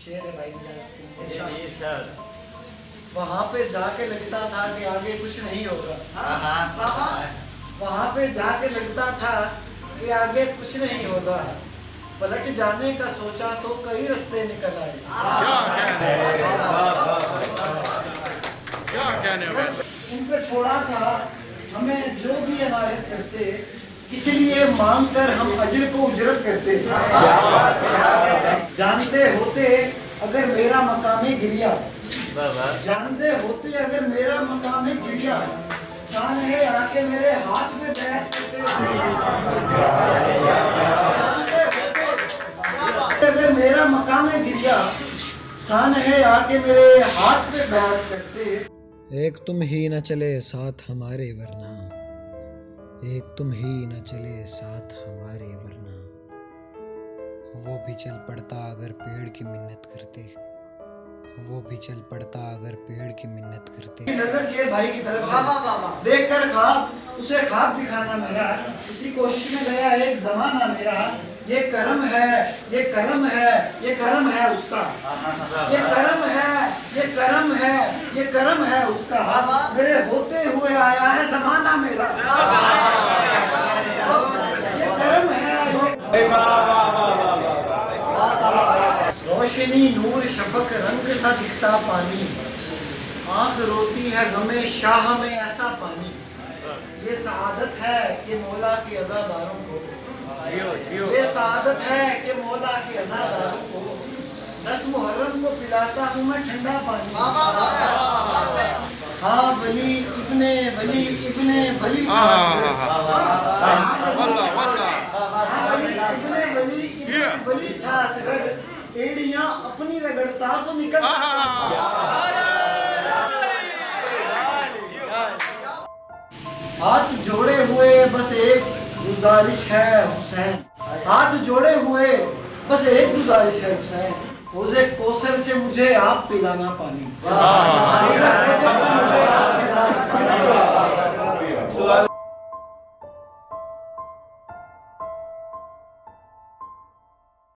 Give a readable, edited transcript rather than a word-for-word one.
शेर है भाई मेरा। ये सर वहाँ पे जाके लगता था कि आगे कुछ नहीं होगा। वहाँ पे जाके लगता था कि आगे कुछ नहीं होगा। पलट जाने का सोचा तो कई रास्ते निकल आए। क्या कहने में उन पे छोड़ा था हमें जो भी अनायत करते, इसलिए मांग कर हम अजर को उजरत करते। जानते होते अगर मेरा मकामे गिरिया, जानते होते अगर मेरा मकामे गिरिया, शान है आके मेरे हाथ में बैठ करते। अगर मेरा मकामे गिरिया, शान है आके मेरे हाथ पे बैठ करते। एक तुम ही न चले साथ हमारे वरना, एक तुम ही न चले साथ हमारे वरना, वो भी चल पड़ता अगर पेड़ की मिन्नत करते, वो भी चल पड़ता अगर पेड़ की मिन्नत करते। नजर शेर भाई की तरफ से देख कर ख्वाब, उसे ख्वाब दिखाना मेरा, इसी कोशिश में गया एक जमाना मेरा। ये करम है, ये करम है, ये करम है उसका, ये करम है, ये करम है, ये करम है उसका। मेरे होते हुए आया है जमाना मेरा। ये करम है, रोशनी नूर शफक रंग सा दिखता पानी, आंख रोती है गमे शाह में ऐसा पानी। ये सआदत है कि मौला के अज़ादारों को, ये सआदत है कि मौला के अज़ादारों को 10 मुहर्रम को पिलाता हूँ मैं ठंडा पानी। हाँ वली इब्ने वली इब्ने वली वली था असगर, एड़ियां अपनी रगड़ता तो निकल। हाथ जोड़े हुए बस एक गुजारिश है हुसैन, हाथ जोड़े हुए बस एक गुजारिश है हुसैन, हौज़े कौसर से मुझे आप पिलाना पानी। हौज़े कौसर से मुझे